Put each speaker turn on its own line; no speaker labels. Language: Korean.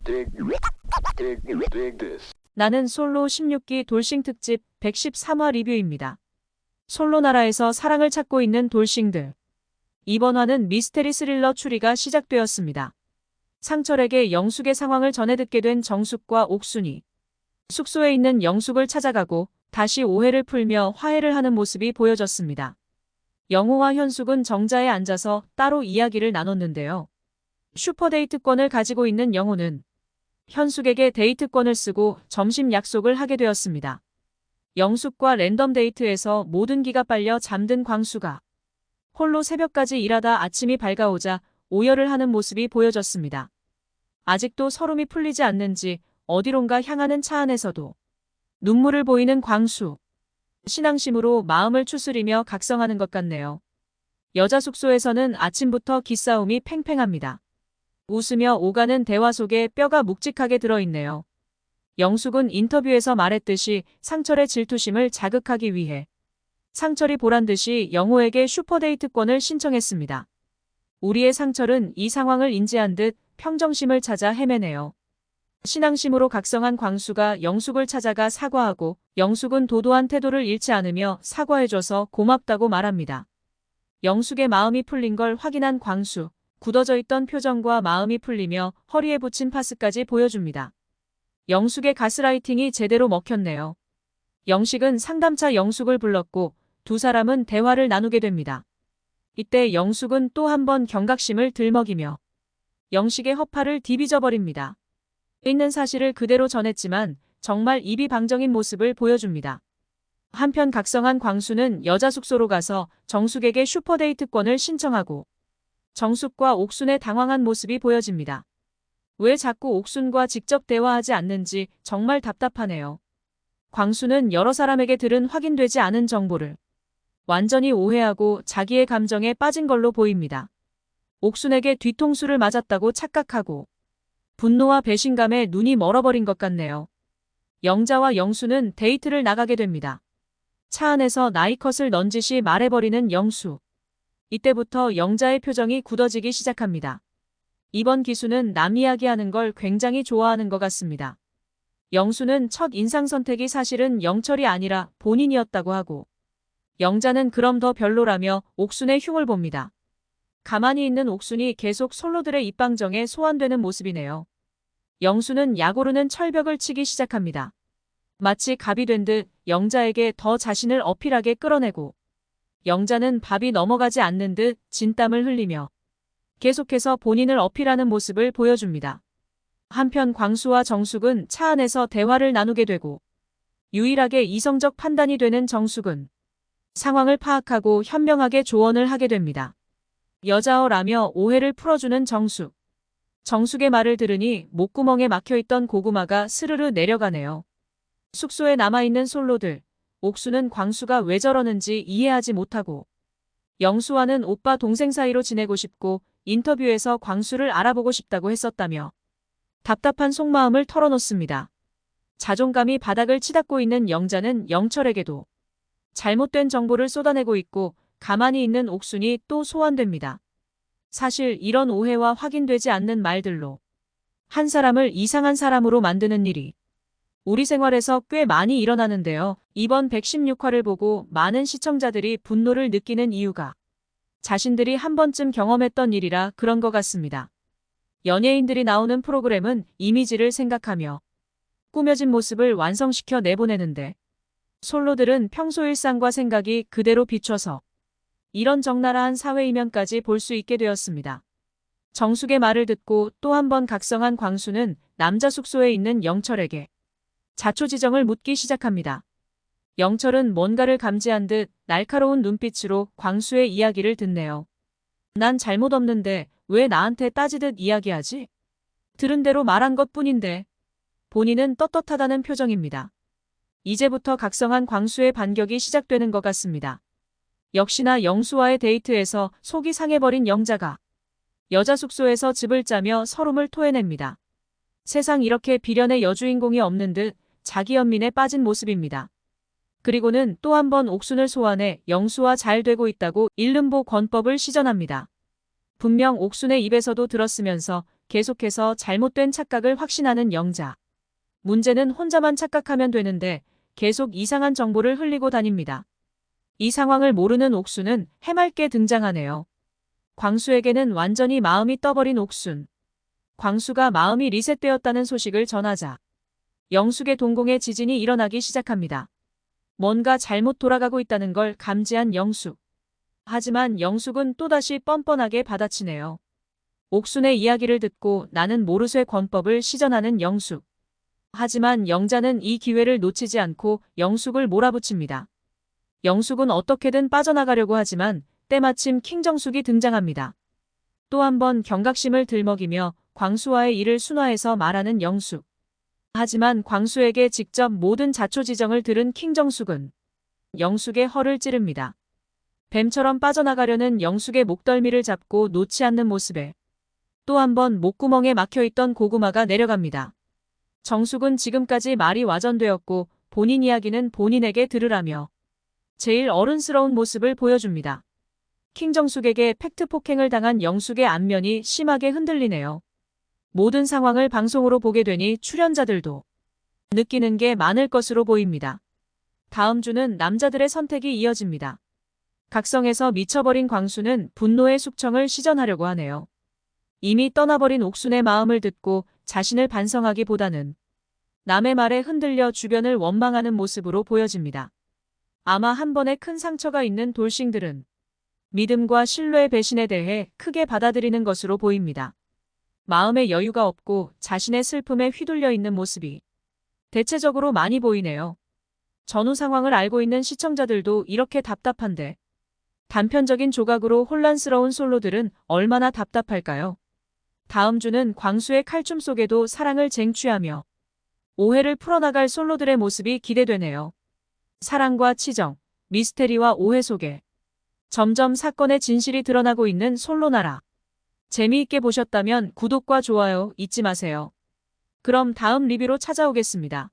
Dig this.
나는 솔로 16기 돌싱 특집 113화 리뷰입니다. 솔로 나라에서 사랑을 찾고 있는 돌싱들. 이번 화는 미스테리 스릴러 추리가 시작되었습니다. 상철에게 영숙의 상황을 전해 듣게 된 정숙과 옥순이 숙소에 있는 영숙을 찾아가고 다시 오해를 풀며 화해를 하는 모습이 보여졌습니다. 영호와 현숙은 정자에 앉아서 따로 이야기를 나눴는데요. 슈퍼데이트권을 가지고 있는 영호는 현숙에게 데이트권을 쓰고 점심 약속을 하게 되었습니다. 영숙과 랜덤 데이트에서 모든 기가 빨려 잠든 광수가 홀로 새벽까지 일하다 아침이 밝아오자 오열을 하는 모습이 보여졌습니다. 아직도 서름이 풀리지 않는지 어디론가 향하는 차 안에서도 눈물을 보이는 광수. 신앙심으로 마음을 추스리며 각성하는 것 같네요. 여자 숙소에서는 아침부터 기싸움이 팽팽합니다. 웃으며 오가는 대화 속에 뼈가 묵직하게 들어있네요. 영숙은 인터뷰에서 말했듯이 상철의 질투심을 자극하기 위해 상철이 보란듯이 영호에게 슈퍼데이트권을 신청했습니다. 우리의 상철은 이 상황을 인지한 듯 평정심을 찾아 헤매네요. 신앙심으로 각성한 광수가 영숙을 찾아가 사과하고 영숙은 도도한 태도를 잃지 않으며 사과해줘서 고맙다고 말합니다. 영숙의 마음이 풀린 걸 확인한 광수. 굳어져 있던 표정과 마음이 풀리며 허리에 붙인 파스까지 보여줍니다. 영숙의 가스라이팅이 제대로 먹혔네요. 영식은 상담차 영숙을 불렀고 두 사람은 대화를 나누게 됩니다. 이때 영숙은 또 한 번 경각심을 들먹이며 영식의 허파를 디비져버립니다. 있는 사실을 그대로 전했지만 정말 이비방정인 모습을 보여줍니다. 한편 각성한 광수는 여자 숙소로 가서 정숙에게 슈퍼데이트권을 신청하고 정숙과 옥순의 당황한 모습이 보여집니다. 왜 자꾸 옥순과 직접 대화하지 않는지 정말 답답하네요. 광수는 여러 사람에게 들은 확인되지 않은 정보를 완전히 오해하고 자기의 감정에 빠진 걸로 보입니다. 옥순에게 뒤통수를 맞았다고 착각하고 분노와 배신감에 눈이 멀어버린 것 같네요. 영자와 영수는 데이트를 나가게 됩니다. 차 안에서 나이컷을 넌지시 말해버리는 영수. 이때부터 영자의 표정이 굳어지기 시작합니다. 이번 기수는 남 이야기하는 걸 굉장히 좋아하는 것 같습니다. 영수는 첫 인상 선택이 사실은 영철이 아니라 본인이었다고 하고 영자는 그럼 더 별로라며 옥순의 흉을 봅니다. 가만히 있는 옥순이 계속 솔로들의 입방정에 소환되는 모습이네요. 영수는 약오르는 철벽을 치기 시작합니다. 마치 갑이 된 듯 영자에게 더 자신을 어필하게 끌어내고 영자는 밥이 넘어가지 않는 듯 진땀을 흘리며 계속해서 본인을 어필하는 모습을 보여줍니다. 한편 광수와 정숙은 차 안에서 대화를 나누게 되고 유일하게 이성적 판단이 되는 정숙은 상황을 파악하고 현명하게 조언을 하게 됩니다. 여자어라며 오해를 풀어주는 정숙. 정숙의 말을 들으니 목구멍에 막혀있던 고구마가 스르르 내려가네요. 숙소에 남아있는 솔로들. 옥수는 광수가 왜 저러는지 이해하지 못하고 영수와는 오빠 동생 사이로 지내고 싶고 인터뷰에서 광수를 알아보고 싶다고 했었다며 답답한 속마음을 털어놓습니다. 자존감이 바닥을 치닫고 있는 영자는 영철에게도 잘못된 정보를 쏟아내고 있고 가만히 있는 옥순이 또 소환됩니다. 사실 이런 오해와 확인되지 않는 말들로 한 사람을 이상한 사람으로 만드는 일이 우리 생활에서 꽤 많이 일어나는데요. 이번 116화를 보고 많은 시청자들이 분노를 느끼는 이유가 자신들이 한 번쯤 경험했던 일이라 그런 것 같습니다. 연예인들이 나오는 프로그램은 이미지를 생각하며 꾸며진 모습을 완성시켜 내보내는데 솔로들은 평소 일상과 생각이 그대로 비춰서 이런 적나라한 사회 이면까지 볼 수 있게 되었습니다. 정숙의 말을 듣고 또 한 번 각성한 광수는 남자 숙소에 있는 영철에게 자초지정을 묻기 시작합니다. 영철은 뭔가를 감지한 듯 날카로운 눈빛으로 광수의 이야기를 듣네요. 난 잘못 없는데 왜 나한테 따지듯 이야기하지? 들은 대로 말한 것뿐인데. 본인은 떳떳하다는 표정입니다. 이제부터 각성한 광수의 반격이 시작되는 것 같습니다. 역시나 영수와의 데이트에서 속이 상해버린 영자가 여자 숙소에서 즙을 짜며 서름을 토해냅니다. 세상 이렇게 비련의 여주인공이 없는 듯 자기 연민에 빠진 모습입니다. 그리고는 또 한 번 옥순을 소환해 영수와 잘 되고 있다고 일름보 권법을 시전합니다. 분명 옥순의 입에서도 들었으면서 계속해서 잘못된 착각을 확신하는 영자. 문제는 혼자만 착각하면 되는데 계속 이상한 정보를 흘리고 다닙니다. 이 상황을 모르는 옥순은 해맑게 등장하네요. 광수에게는 완전히 마음이 떠버린 옥순. 광수가 마음이 리셋되었다는 소식을 전하자 영숙의 동공에 지진이 일어나기 시작합니다. 뭔가 잘못 돌아가고 있다는 걸 감지한 영숙. 하지만 영숙은 또다시 뻔뻔하게 받아치네요. 옥순의 이야기를 듣고 나는 모르쇠 권법을 시전하는 영숙. 하지만 영자는 이 기회를 놓치지 않고 영숙을 몰아붙입니다. 영숙은 어떻게든 빠져나가려고 하지만 때마침 킹정숙이 등장합니다. 또 한 번 경각심을 들먹이며 광수와의 일을 순화해서 말하는 영숙. 하지만 광수에게 직접 모든 자초지정을 들은 킹정숙은 영숙의 허를 찌릅니다. 뱀처럼 빠져나가려는 영숙의 목덜미를 잡고 놓지 않는 모습에 또 한 번 목구멍에 막혀있던 고구마가 내려갑니다. 정숙은 지금까지 말이 와전되었고 본인 이야기는 본인에게 들으라며 제일 어른스러운 모습을 보여줍니다. 킹정숙에게 팩트 폭행을 당한 영숙의 안면이 심하게 흔들리네요. 모든 상황을 방송으로 보게 되니 출연자들도 느끼는 게 많을 것으로 보입니다. 다음 주는 남자들의 선택이 이어집니다. 각성에서 미쳐버린 광수는 분노의 숙청을 시전하려고 하네요. 이미 떠나버린 옥순의 마음을 듣고 자신을 반성하기보다는 남의 말에 흔들려 주변을 원망하는 모습으로 보여집니다. 아마 한 번에 큰 상처가 있는 돌싱들은 믿음과 신뢰의 배신에 대해 크게 받아들이는 것으로 보입니다. 마음의 여유가 없고 자신의 슬픔에 휘둘려 있는 모습이 대체적으로 많이 보이네요. 전후 상황을 알고 있는 시청자들도 이렇게 답답한데 단편적인 조각으로 혼란스러운 솔로들은 얼마나 답답할까요? 다음 주는 광수의 칼춤 속에도 사랑을 쟁취하며 오해를 풀어나갈 솔로들의 모습이 기대되네요. 사랑과 치정, 미스테리와 오해 속에 점점 사건의 진실이 드러나고 있는 솔로나라. 재미있게 보셨다면 구독과 좋아요 잊지 마세요. 그럼 다음 리뷰로 찾아오겠습니다.